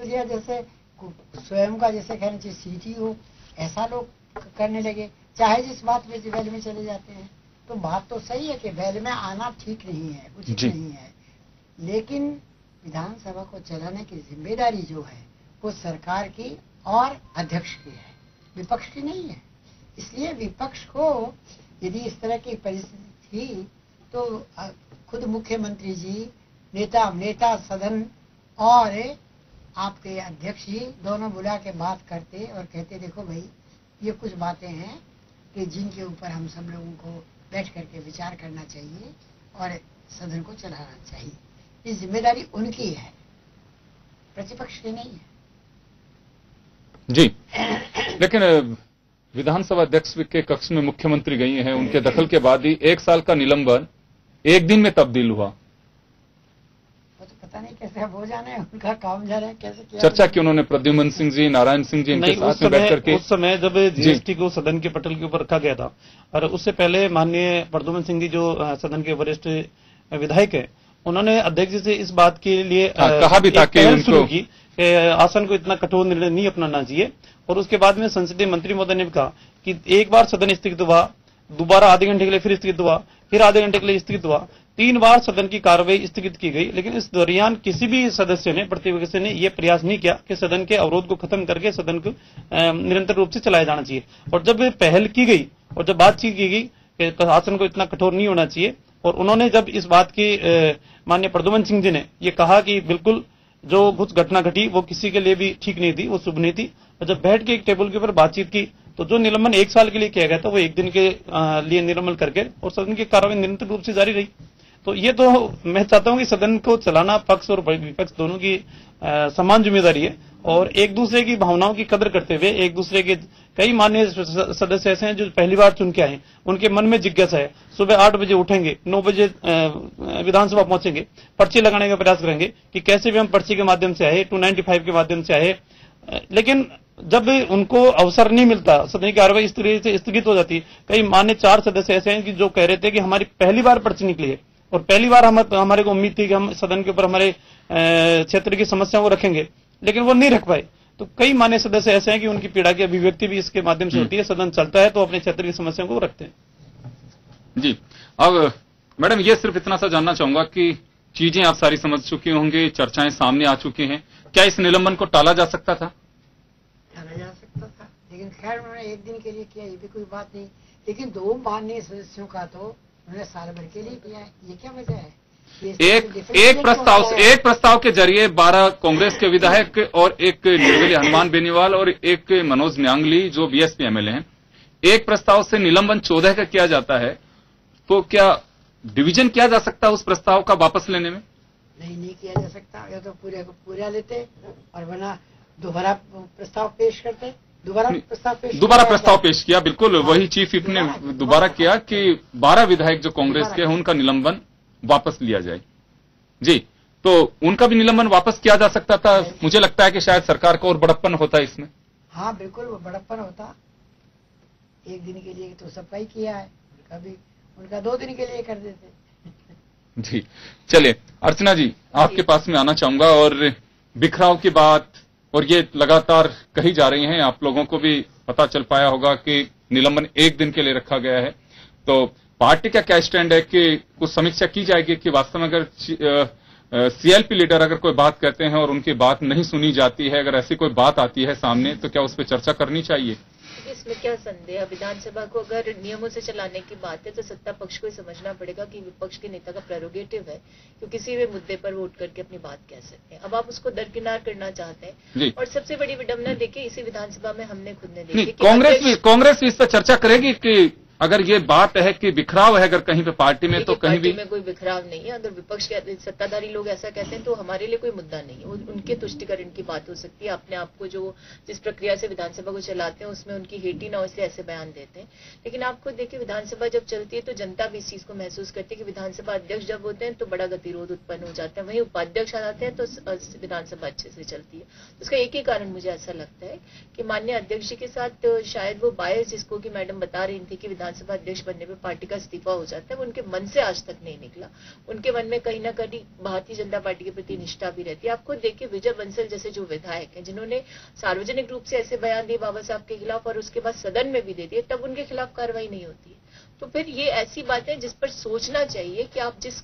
जैसे स्वयं का जैसे कहना चाहिए सीटी हो, ऐसा लोग करने लगे, चाहे जिस बात में वेल में चले जाते हैं। तो बात तो सही है कि वेल में आना ठीक नहीं है, उचित नहीं है, लेकिन विधानसभा को चलाने की जिम्मेदारी जो है वो सरकार की और अध्यक्ष की है, विपक्ष की नहीं है। इसलिए विपक्ष को यदि इस तरह की परिस्थिति थी तो खुद मुख्यमंत्री जी, नेता सदन और आपके अध्यक्ष जी दोनों बुला के बात करते और कहते देखो भाई ये कुछ बातें हैं कि जिनके ऊपर हम सब लोगों को बैठ करके विचार करना चाहिए और सदन को चलाना चाहिए। ये जिम्मेदारी उनकी है, प्रतिपक्ष की नहीं है। जी, लेकिन विधानसभा अध्यक्ष के कक्ष में मुख्यमंत्री गई हैं, उनके दखल के बाद ही 1 साल का निलंबन 1 दिन में तब्दील हुआ। पता नहीं कैसे हो जाना है, उनका काम जा रहा है, कैसे किया चर्चा की उन्होंने प्रद्युम्न सिंह जी, नारायण सिंह जी इनके साथ में बैठ करके। उस समय जब जीएसटी को सदन के पटल के ऊपर रखा गया था और उससे पहले माननीय प्रद्युम्न सिंह जी जो सदन के वरिष्ठ विधायक है, उन्होंने अध्यक्ष जी से इस बात के लिए कहा भी था कि शुरू की आसन को इतना कठोर निर्णय नहीं अपनाना चाहिए। और उसके बाद में संसदीय मंत्री महोदय ने कहा कि एक बार सदन स्थगित हुआ, दोबारा आधे घंटे के लिए फिर स्थगित हुआ, फिर आधे घंटे के लिए स्थगित हुआ, 3 बार सदन की कार्रवाई स्थगित की गई। लेकिन इस दौरान किसी भी सदस्य ने, प्रतिपक्ष ने यह प्रयास नहीं किया कि सदन के अवरोध को खत्म करके सदन को निरंतर रूप से चलाया जाना चाहिए। और जब पहल की गई और जब बातचीत की गई कि आसन को इतना कठोर नहीं होना चाहिए, और उन्होंने जब इस बात की माननीय प्रद्युम्न सिंह जी ने ये कहा कि बिल्कुल जो कुछ घटना घटी वो किसी के लिए भी ठीक नहीं थी, वो शुभ नहीं थी, और जब बैठ के एक टेबल के ऊपर बातचीत की तो जो निलंबन 1 साल के लिए किया गया था वो 1 दिन के लिए निलंबन करके और सदन की कार्रवाई निरंतर रूप से जारी रही। तो ये तो मैं चाहता हूं कि सदन को चलाना पक्ष और विपक्ष दोनों की समान जिम्मेदारी है, और एक दूसरे की भावनाओं की कदर करते हुए एक दूसरे के कई माननीय सदस्य ऐसे हैं जो पहली बार चुन के आए, उनके मन में जिज्ञासा है, सुबह 8 बजे उठेंगे, 9 बजे विधानसभा पहुंचेंगे, पर्ची लगाने का प्रयास करेंगे कि कैसे भी हम पर्ची के माध्यम से आए, 295 के माध्यम से आए। लेकिन जब उनको अवसर नहीं मिलता, सदन की कार्रवाई इस तरह से स्थगित हो जाती। कई मान्य 4 सदस्य ऐसे हैं कि जो कह रहे थे कि हमारी पहली बार पर्ची निकली है और पहली बार हमारे को उम्मीद थी कि हम सदन के ऊपर हमारे क्षेत्र की समस्याओं को रखेंगे, लेकिन वो नहीं रख पाए। तो कई मान्य सदस्य ऐसे हैं कि उनकी पीड़ा की अभिव्यक्ति भी इसके माध्यम से होती है। सदन चलता है तो अपने क्षेत्र की समस्याओं को रखते हैं। जी, अब मैडम ये सिर्फ इतना सा जानना चाहूंगा कि चीजें आप सारी समझ चुकी होंगी, चर्चाएं सामने आ चुकी हैं, क्या इस निलंबन को टाला जा सकता था? टाला जा सकता था, लेकिन खैर उन्होंने 1 दिन के लिए किया, ये भी कोई बात नहीं। लेकिन 2 माननीय सदस्यों का तो उन्होंने साल भर के लिए किया है, ये क्या वजह है? एक प्रस्ताव के जरिए 12 कांग्रेस के विधायक और एक निर्दलीय हनुमान बेनीवाल और एक मनोज न्यांगली जो बीएसपी एमएलए हैं, एक प्रस्ताव से निलंबन 14 का किया जाता है, तो क्या डिवीजन किया जा सकता है उस प्रस्ताव का वापस लेने में? नहीं किया जा सकता। या तो पूरे को पूरा लेते और वरना दोबारा प्रस्ताव पेश करते। दोबारा प्रस्ताव पेश किया, बिल्कुल वही चीफ विप ने दोबारा किया कि 12 विधायक जो कांग्रेस के हैं उनका निलंबन वापस लिया जाए। जी, तो उनका भी निलंबन वापस किया जा सकता था। मुझे लगता है कि शायद सरकार को और बड़प्पन होता है इसमें। हाँ बिल्कुल, वो बड़प्पन होता। 1 दिन के लिए तो सबका ही किया है, उनका 2 दिन के लिए कर देते। जी, चलिए अर्चना जी, आपके पास में आना चाहूंगा। और बिखराव की बात और ये लगातार कही जा रही है, आप लोगों को भी पता चल पाया होगा कि निलंबन 1 दिन के लिए रखा गया है। तो पार्टी का क्या स्टैंड है कि कुछ समीक्षा की जाएगी कि वास्तव में अगर सीएलपी लीडर अगर कोई बात कहते हैं और उनकी बात नहीं सुनी जाती है, अगर ऐसी कोई बात आती है सामने, तो क्या उस पर चर्चा करनी चाहिए? इसमें क्या संदेह है? विधानसभा को अगर नियमों से चलाने की बात है तो सत्ता पक्ष को समझना पड़ेगा कि विपक्ष के नेता का प्रेरोगेटिव है कि किसी भी मुद्दे पर वोट करके अपनी बात कह सकते हैं। अब आप उसको दरकिनार करना चाहते हैं, और सबसे बड़ी विडंबना देखिए इसी विधानसभा में हमने खुद ने देखी। कांग्रेस भी इस पर चर्चा करेगी कि अगर ये बात है कि बिखराव है अगर कहीं पे पार्टी में, तो कहीं भी में कोई बिखराव नहीं है। अगर विपक्ष के सत्ताधारी लोग ऐसा कहते हैं तो हमारे लिए कोई मुद्दा नहीं है, उनके तुष्टिकरण की बात हो सकती है। अपने आप को जो जिस प्रक्रिया से विधानसभा को चलाते हैं उसमें उनकी हेटी ना हो इसलिए ऐसे बयान देते हैं। लेकिन आपको देखिए विधानसभा जब चलती है तो जनता भी इस चीज को महसूस करती है कि विधानसभा अध्यक्ष जब होते हैं तो बड़ा गतिरोध उत्पन्न हो जाता है, वहीं उपाध्यक्ष आ जाते हैं तो विधानसभा अच्छे से चलती है। उसका एक ही कारण मुझे ऐसा लगता है कि माननीय अध्यक्ष जी के साथ शायद वो बायस जिसको कि मैडम बता रही थी कि विधानसभा विधानसभा अध्यक्ष बनने पे पार्टी का इस्तीफा हो जाता है, वो उनके मन से आज तक नहीं निकला। उनके मन में कहीं ना कहीं भारतीय जनता पार्टी के प्रति निष्ठा भी रहती है। आप खुद देखिए, विजय बंसल जैसे जो विधायक हैं जिन्होंने सार्वजनिक रूप से ऐसे बयान दिए बाबा साहब के खिलाफ और उसके बाद सदन में भी दे दिए, तब उनके खिलाफ कार्रवाई नहीं होती है। तो फिर ये ऐसी बातें जिस पर सोचना चाहिए कि आप जिस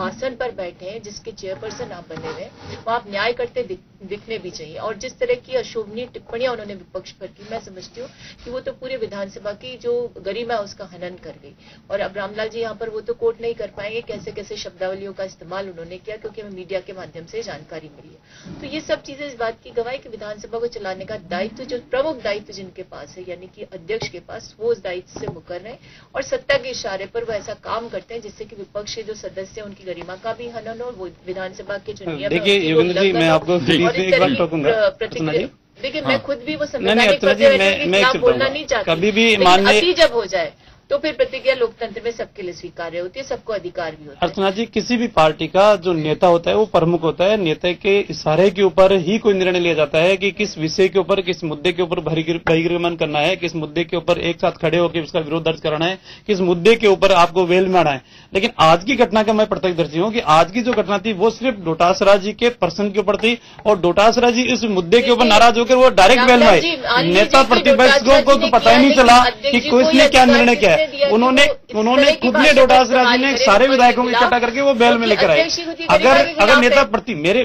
आसन पर बैठे हैं, जिसके चेयरपर्सन आप बने हुए हैं, वहां आप न्याय करते दिखने भी चाहिए। और जिस तरह की अशोभनीय टिप्पणियां उन्होंने विपक्ष पर की, मैं समझती हूँ कि वो तो पूरे विधानसभा की जो गरिमा है उसका हनन कर गई। और अब रामलाल जी यहाँ पर वो तो कोट नहीं कर पाएंगे कैसे कैसे शब्दावलियों का इस्तेमाल उन्होंने किया, क्योंकि हमें मीडिया के माध्यम से जानकारी मिली है। तो ये सब चीजें इस बात की गवाही कि विधानसभा को चलाने का दायित्व, जो प्रमुख दायित्व जिनके पास है, यानी कि अध्यक्ष के पास, वो उस दायित्व से मुकर रहे और सत्ता के इशारे पर वो ऐसा काम करते हैं जिससे कि विपक्ष के जो सदस्य हैं उनकी गरिमा का भी हनन हो, वो विधानसभा के जो नियम देखिए योगेंद्र जी, मैं आपको एक बात टोकूंगा। देखिए मैं खुद भी वो संवैधानिक बोलना नहीं चाहती, कभी भी माननीय जब हो जाए तो फिर प्रतिक्रिया लोकतंत्र में सबके लिए स्वीकार्य होती है, सबको अधिकार भी होता है। अर्चना जी, किसी भी पार्टी का जो नेता होता है वो प्रमुख होता है। नेता के इशारे के ऊपर ही कोई निर्णय लिया जाता है कि किस विषय के ऊपर, किस मुद्दे के ऊपर बहिर्गमन करना है, किस मुद्दे के ऊपर एक साथ खड़े होकर उसका विरोध दर्ज कराना है, किस मुद्दे के ऊपर आपको वेल में आना है। लेकिन आज की घटना का मैं प्रत्यक्षदर्शी हूँ कि आज की जो घटना थी वो सिर्फ डोटासरा जी के पर्सन के ऊपर थी और डोटासरा जी इस मुद्दे के ऊपर नाराज होकर वो डायरेक्ट वेल में आए। नेता प्रतिपक्ष को तो पता ही नहीं चला कि किसने क्या निर्णय किया है। उन्होंने खुद ने डोटासरा जी ने सारे विधायकों को इकट्ठा करके वो बैल में लेकर आए। अगर नेता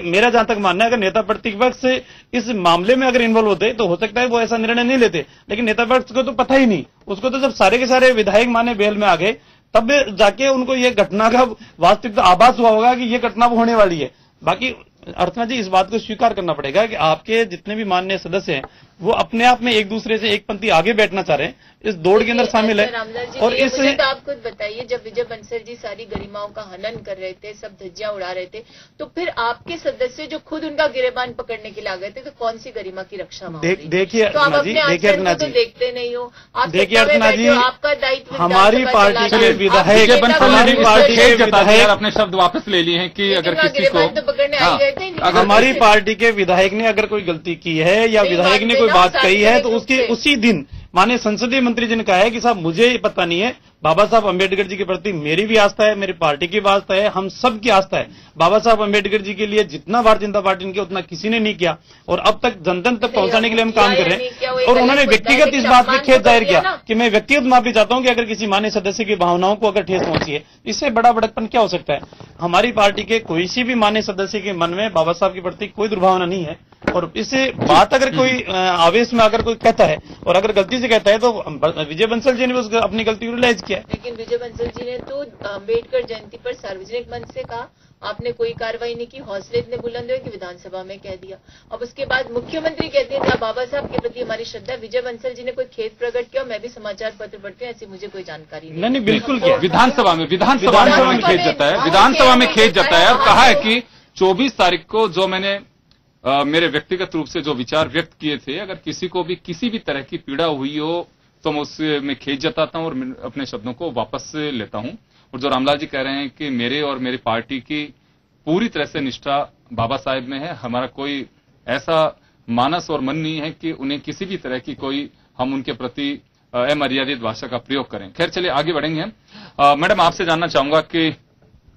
मेरा जहां तक मानना है, अगर नेता प्रतिपक्ष इस मामले में अगर इन्वॉल्व होते तो हो सकता है वो ऐसा निर्णय नहीं लेते, लेकिन नेता पक्ष को तो पता ही नहीं। उसको तो जब सारे के सारे विधायक माने बेल में आ गए तब जाके उनको ये घटना का वास्तविक आभास हुआ होगा कि ये घटना होने वाली है। बाकी अर्चना जी, इस बात को स्वीकार करना पड़ेगा कि आपके जितने भी माननीय सदस्य हैं वो अपने आप में एक दूसरे से एक पंक्ति आगे बैठना चाह रहे हैं, इस दौड़ के अंदर शामिल है। और मुझे तो आप खुद बताइए, जब विजय बंसल जी सारी गरिमाओं का हनन कर रहे थे, सब धज्जियां उड़ा रहे थे, तो फिर आपके सदस्य जो खुद उनका गिरेबान पकड़ने के लिए आ गए थे, तो कौन सी गरिमा की रक्षा? देखिए अर्चना जी, देखते नहीं हो आप। देखिए अर्चना जी, आपका दायित्व हमारी पार्टी के विधायक अपने शब्द वापस ले लिए हैं कि अगर किसी को पकड़ने आ गए थे, हमारी पार्टी के विधायक ने अगर कोई गलती की है या विधायक ने कोई बात कही है तो उसके उसी दिन माने संसदीय मंत्री जी ने कहा है कि साहब मुझे पता नहीं है, बाबा साहब अम्बेडकर जी के प्रति मेरी भी आस्था है, मेरी पार्टी की भी आस्था है, हम सब की आस्था है। बाबा साहब अम्बेडकर जी के लिए जितना भारतीय जनता पार्टी ने किया उतना किसी ने नहीं किया और अब तक जनता तक पहुंचाने के लिए हम काम कर रहे हैं। और उन्होंने व्यक्तिगत इस बात में खेद जाहिर किया कि मैं व्यक्तिगत माफी चाहता हूं कि अगर किसी मान्य सदस्य की भावनाओं को अगर ठेस पहुंची है, इससे बड़ा बड़कपन क्या हो सकता है। हमारी पार्टी के कोई सी भी मान्य सदस्य के मन में बाबा साहब के प्रति कोई दुर्भावना नहीं है और इससे बात अगर कोई आवेश में अगर कोई कहता है और अगर गलती से कहता है तो विजय बंसल जी ने भी अपनी गलती रियलाइज किया। लेकिन विजय बंसल जी ने तो अम्बेडकर जयंती पर सार्वजनिक मंच से कहा, आपने कोई कार्रवाई नहीं की, हौसले इतने बुलंद हुए कि विधानसभा में कह दिया। अब उसके बाद मुख्यमंत्री कहते हैं बाबा साहब के प्रति हमारी श्रद्धा। विजय बंसल जी ने कोई खेद प्रकट किया? मैं भी समाचार पत्र पढ़ती हूँ, ऐसी मुझे कोई जानकारी नहीं। बिल्कुल किया। विधानसभा में खेद जाता है, विधानसभा में खेद जाता है। अब कहा है कि 24 तारीख को जो मैंने मेरे व्यक्तिगत रूप से जो विचार व्यक्त किए थे, अगर किसी को भी किसी भी तरह की पीड़ा हुई हो तो मैं उसमें खेद जताता हूं और अपने शब्दों को वापस लेता हूं। और जो रामलाल जी कह रहे हैं कि मेरे और मेरी पार्टी की पूरी तरह से निष्ठा बाबा साहेब में है, हमारा कोई ऐसा मानस और मन नहीं है कि उन्हें किसी भी तरह की कोई हम उनके प्रति अमर्यादित भाषा का प्रयोग करें। खैर चलिए आगे बढ़ेंगे। मैडम, आपसे जानना चाहूंगा कि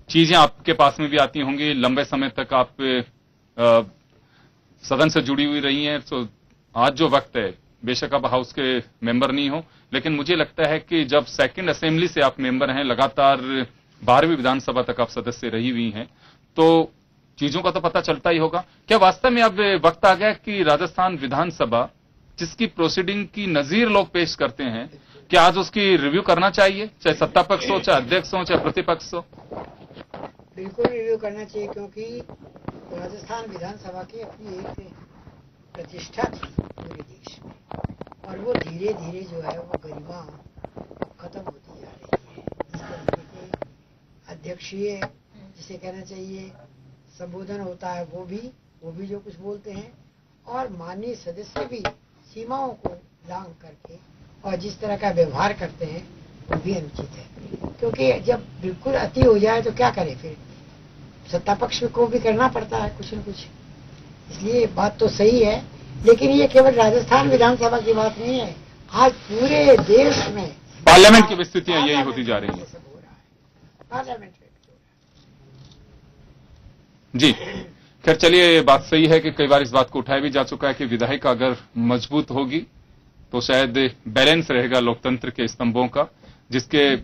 चीजें आपके पास में भी आती होंगी, लंबे समय तक आप सदन से जुड़ी हुई रही हैं, तो आज जो वक्त है, बेशक आप हाउस के मेंबर नहीं हो, लेकिन मुझे लगता है कि जब सेकंड असेंबली से आप मेंबर हैं, लगातार 12वीं विधानसभा तक आप सदस्य रही हुई हैं, तो चीजों का तो पता चलता ही होगा। क्या वास्तव में अब वक्त आ गया कि राजस्थान विधानसभा जिसकी प्रोसीडिंग की नजीर लोग पेश करते हैं, क्या आज उसकी रिव्यू करना चाहिए, चाहे सत्ता पक्ष हो, चाहे अध्यक्ष हो, चाहे प्रतिपक्ष हो? बिल्कुल रिव्यू करना चाहिए, क्योंकि राजस्थान विधानसभा की अपनी एक प्रतिष्ठा थी पूरे देश में और वो धीरे धीरे जो है वो गरिमा खत्म होती जा रही है। इस तरीके के अध्यक्षीय जिसे कहना चाहिए संबोधन होता है वो भी जो कुछ बोलते हैं और माननीय सदस्य भी सीमाओं को लांघ करके और जिस तरह का व्यवहार करते हैं वो भी अनुचित है। क्योंकि जब बिल्कुल अति हो जाए तो क्या करे, फिर सत्ता पक्ष को भी करना पड़ता है कुछ न कुछ। इसलिए बात तो सही है, लेकिन ये केवल राजस्थान विधानसभा की बात नहीं है। आज पूरे देश में पार्लियामेंट की स्थितियां यही होती जा रही हैं। पार्लियामेंट जी, खैर चलिए, ये बात सही है कि कई बार इस बात को उठाया भी जा चुका है कि विधायिका अगर मजबूत होगी तो शायद बैलेंस रहेगा लोकतंत्र के स्तंभों का, जिसके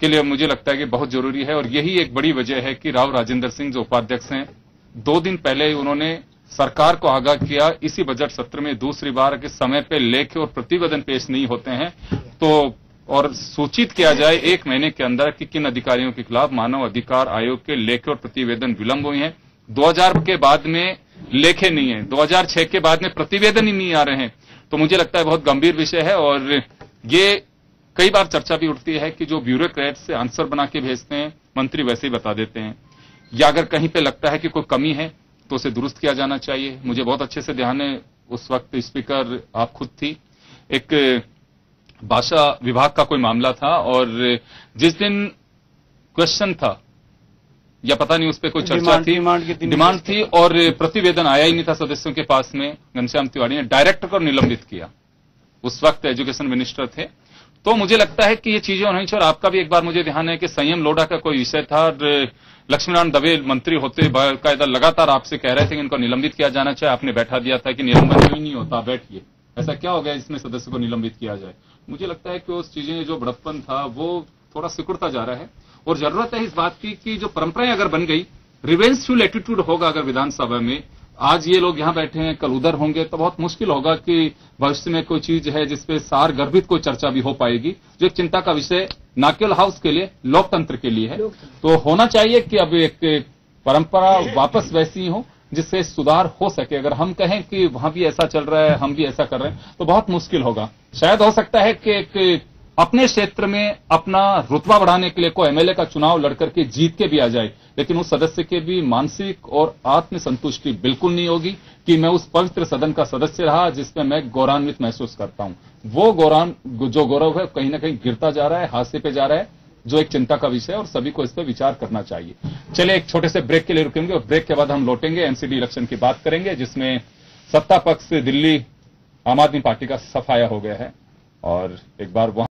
के लिए मुझे लगता है कि बहुत जरूरी है। और यही एक बड़ी वजह है कि राव राजेंद्र सिंह जो उपाध्यक्ष हैं, 2 दिन पहले उन्होंने सरकार को आगाह किया इसी बजट सत्र में दूसरी बार कि समय पे लेखे और प्रतिवेदन पेश नहीं होते हैं तो और सूचित किया जाए 1 महीने के अंदर कि किन अधिकारियों के खिलाफ मानव अधिकार आयोग के लेखे और प्रतिवेदन विलंब हुए हैं। 2000 के बाद में लेखे नहीं है, 2006 के बाद में प्रतिवेदन ही नहीं आ रहे हैं। तो मुझे लगता है बहुत गंभीर विषय है। और ये कई बार चर्चा भी उठती है कि जो ब्यूरोक्रेट से आंसर बना के भेजते हैं मंत्री वैसे ही बता देते हैं, या अगर कहीं पे लगता है कि कोई कमी है तो उसे दुरुस्त किया जाना चाहिए। मुझे बहुत अच्छे से ध्यान है, उस वक्त स्पीकर आप खुद थी, एक भाषा विभाग का कोई मामला था और जिस दिन क्वेश्चन था या पता नहीं उस पर कोई चर्चा थी, डिमांड थी और प्रतिवेदन आया ही नहीं था सदस्यों के पास में, घनश्याम तिवारी ने डायरेक्टर को निलंबित किया। उस वक्त एजुकेशन मिनिस्टर थे। तो मुझे लगता है कि ये चीजें होनी चाहिए। और आपका भी एक बार मुझे ध्यान है कि संयम लोढ़ा का कोई विषय था और लक्ष्मीनारायण दवे मंत्री होते बाकायदा लगातार आपसे कह रहे थे कि इनको निलंबित किया जाना चाहिए, आपने बैठा दिया था कि निलंबन ही नहीं होता, बैठिए, ऐसा क्या हो गया इसमें सदस्य को निलंबित किया जाए। मुझे लगता है कि उस चीजें जो बड़प्पन था वो थोड़ा सिकुड़ता जा रहा है और जरूरत है इस बात की कि जो परंपराएं अगर बन गई, रिवेंजफुल एटीट्यूड होगा अगर विधानसभा में, आज ये लोग यहां बैठे हैं कल उधर होंगे तो बहुत मुश्किल होगा कि भविष्य में कोई चीज है जिसपे सार गर्भित कोई चर्चा भी हो पाएगी, जो एक चिंता का विषय न केवल हाउस के लिए लोकतंत्र के लिए है। तो होना चाहिए कि अब एक परंपरा वापस वैसी हो जिससे सुधार हो सके। अगर हम कहें कि वहां भी ऐसा चल रहा है हम भी ऐसा कर रहे हैं तो बहुत मुश्किल होगा। शायद हो सकता है कि एक अपने क्षेत्र में अपना रुतबा बढ़ाने के लिए कोई एमएलए का चुनाव लड़कर के जीत के भी आ जाए, लेकिन उस सदस्य के भी मानसिक और आत्मसंतुष्टि बिल्कुल नहीं होगी कि मैं उस पवित्र सदन का सदस्य रहा जिसमें मैं गौरवान्वित महसूस करता हूं। वो जो गौरव है कहीं ना कहीं गिरता जा रहा है, हादसे पे जा रहा है, जो एक चिंता का विषय है और सभी को इस पर विचार करना चाहिए। चलिए एक छोटे से ब्रेक के लिए रुकेंगे और ब्रेक के बाद हम लौटेंगे, एमसीडी इलेक्शन की बात करेंगे जिसमें सत्ता पक्ष से दिल्ली आम आदमी पार्टी का सफाया हो गया है और एक बार वहां